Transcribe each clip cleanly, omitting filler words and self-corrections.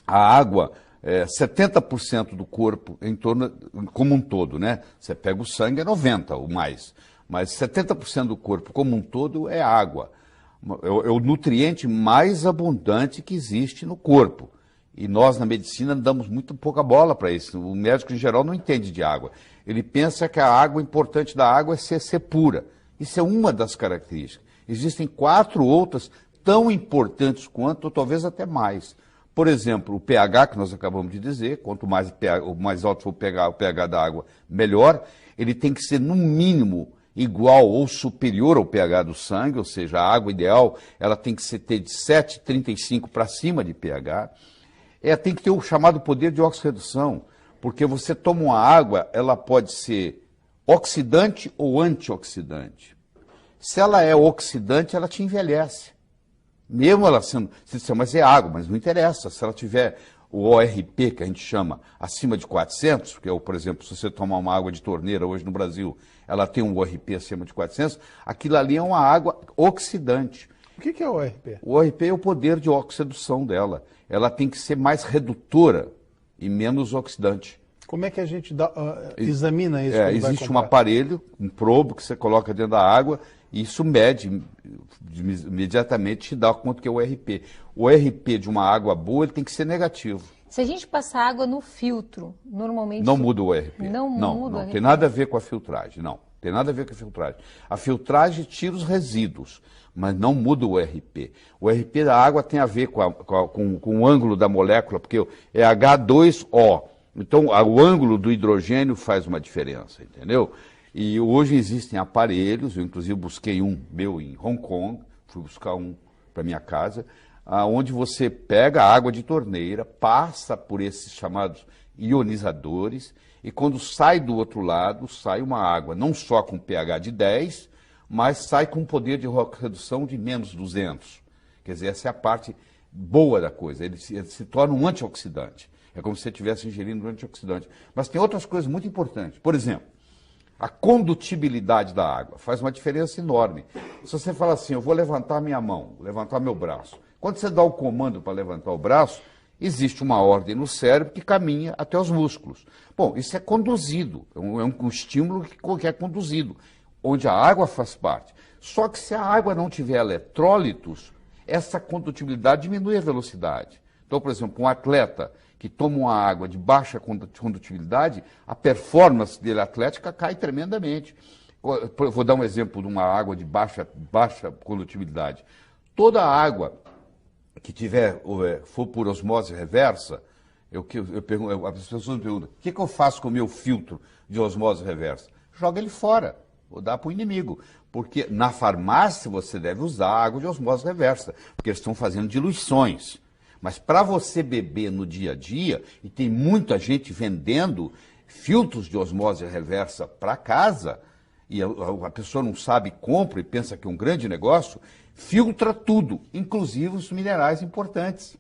a água, 70% do corpo em torno, como um todo, né? Você pega o sangue, é 90% ou mais, mas 70% do corpo como um todo é água. É o nutriente mais abundante que existe no corpo. E nós, na medicina, damos muito pouca bola para isso. O médico, em geral, não entende de água. Ele pensa que a água, importante da água é ser pura. Isso é uma das características. Existem 4 outras tão importantes quanto, ou talvez até mais. Por exemplo, o pH, que nós acabamos de dizer, quanto mais, mais alto for o pH da água, melhor. Ele tem que ser, no mínimo, igual ou superior ao pH do sangue, ou seja, a água ideal ela tem que ter de 7,35 para cima de pH. Tem que ter o chamado poder de oxirredução, porque você toma uma água, ela pode ser oxidante ou antioxidante. Se ela é oxidante, ela te envelhece. Mesmo ela sendo, você diz, mas é água, mas não interessa. Se ela tiver o ORP, que a gente chama, acima de 400, que é, por exemplo, se você tomar uma água de torneira hoje no Brasil, ela tem um ORP acima de 400, aquilo ali é uma água oxidante. O que é o ORP? O ORP é o poder de oxidação dela. Ela tem que ser mais redutora e menos oxidante. Como é que a gente examina isso? Existe um aparelho, um probo que você coloca dentro da água e isso mede, imediatamente te dá quanto que é o ORP. O ORP de uma água boa ele tem que ser negativo. Se a gente passar água no filtro, normalmente... Não muda o ORP. Não tem nada a ver com a filtragem, não. Tem nada a ver com a filtragem. A filtragem tira os resíduos, mas não muda o ORP. O ORP da água tem a ver com o ângulo da molécula, porque é H2O. Então, o ângulo do hidrogênio faz uma diferença, entendeu? E hoje existem aparelhos, eu inclusive busquei um meu em Hong Kong, fui buscar um para minha casa, onde você pega a água de torneira, passa por esses chamados ionizadores, e quando sai do outro lado, sai uma água não só com pH de 10, mas sai com poder de redução de menos 200. Quer dizer, essa é a parte boa da coisa, ele se torna um antioxidante. É como se você estivesse ingerindo um antioxidante. Mas tem outras coisas muito importantes. Por exemplo, a condutibilidade da água faz uma diferença enorme. Se você fala assim, eu vou levantar minha mão, levantar meu braço. Quando você dá o comando para levantar o braço, existe uma ordem no cérebro que caminha até os músculos. Bom, isso é conduzido, é um estímulo que é conduzido, onde a água faz parte. Só que se a água não tiver eletrólitos, essa condutibilidade diminui a velocidade. Então, por exemplo, um atleta que toma uma água de baixa condutibilidade, a performance dele atlética cai tremendamente. Vou dar um exemplo de uma água de baixa condutibilidade. Toda água que for por osmose reversa, as pessoas me perguntam, o que eu faço com o meu filtro de osmose reversa? Joga ele fora, ou dá para o inimigo. Porque na farmácia você deve usar água de osmose reversa, porque eles estão fazendo diluições. Mas para você beber no dia a dia, e tem muita gente vendendo filtros de osmose reversa para casa, e a pessoa não sabe, compra e pensa que é um grande negócio, filtra tudo, inclusive os minerais importantes.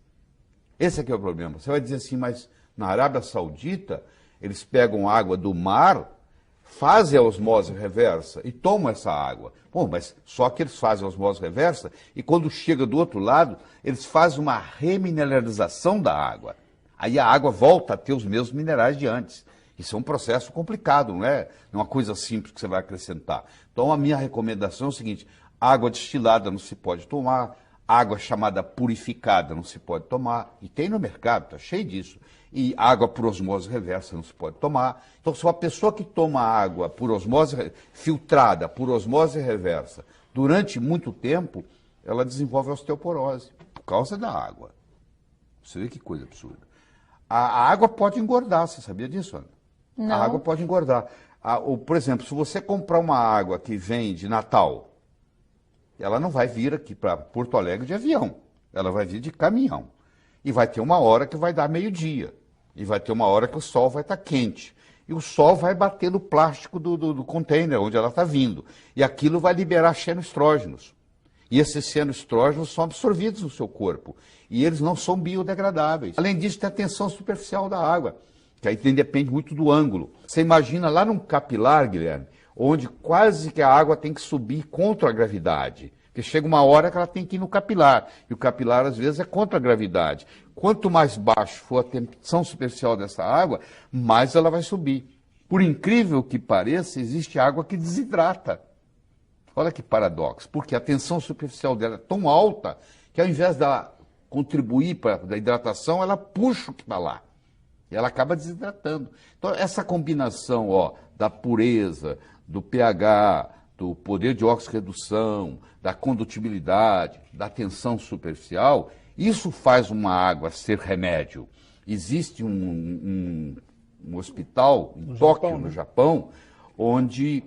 Esse aqui é o problema. Você vai dizer assim, mas na Arábia Saudita, eles pegam água do mar, fazem a osmose reversa e tomam essa água. Bom, mas só que eles fazem a osmose reversa e quando chega do outro lado, eles fazem uma remineralização da água. Aí a água volta a ter os mesmos minerais de antes. Isso é um processo complicado, não é uma coisa simples que você vai acrescentar. Então a minha recomendação é o seguinte, água destilada não se pode tomar, água chamada purificada não se pode tomar, e tem no mercado, está cheio disso. E água por osmose reversa não se pode tomar. Então, se uma pessoa que toma água por osmose filtrada, por osmose reversa, durante muito tempo, ela desenvolve osteoporose, por causa da água. Você vê que coisa absurda. A água pode engordar, você sabia disso, Ana? Não. A água pode engordar. Por exemplo, se você comprar uma água que vem de Natal, ela não vai vir aqui para Porto Alegre de avião, ela vai vir de caminhão. E vai ter uma hora que vai dar meio-dia. E vai ter uma hora que o sol vai estar quente. E o sol vai bater no plástico do container onde ela está vindo. E aquilo vai liberar xenoestrógenos. E esses xenoestrógenos são absorvidos no seu corpo. E eles não são biodegradáveis. Além disso, tem a tensão superficial da água, que aí depende muito do ângulo. Você imagina lá num capilar, Guilherme, onde quase que a água tem que subir contra a gravidade. Porque chega uma hora que ela tem que ir no capilar, e o capilar, às vezes, é contra a gravidade. Quanto mais baixo for a tensão superficial dessa água, mais ela vai subir. Por incrível que pareça, existe água que desidrata. Olha que paradoxo, porque a tensão superficial dela é tão alta que, ao invés de contribuir para a hidratação, ela puxa o que está lá. E ela acaba desidratando. Então, essa combinação da pureza, do pH, do poder de oxirredução, da condutibilidade, da tensão superficial, isso faz uma água ser remédio. Existe um hospital em Tóquio, no Japão, onde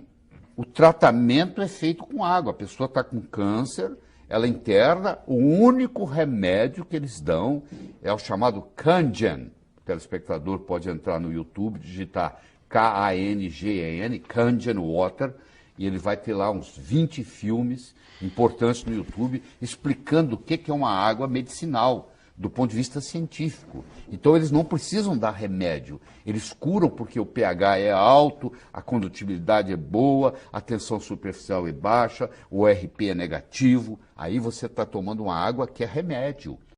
o tratamento é feito com água. A pessoa está com câncer, ela interna, o único remédio que eles dão é o chamado Kangen. O telespectador pode entrar no YouTube, digitar Kangen, Kangen Water, e ele vai ter lá uns 20 filmes importantes no YouTube explicando o que é uma água medicinal, do ponto de vista científico. Então, eles não precisam dar remédio. Eles curam porque o pH é alto, a condutibilidade é boa, a tensão superficial é baixa, o ORP é negativo. Aí você está tomando uma água que é remédio.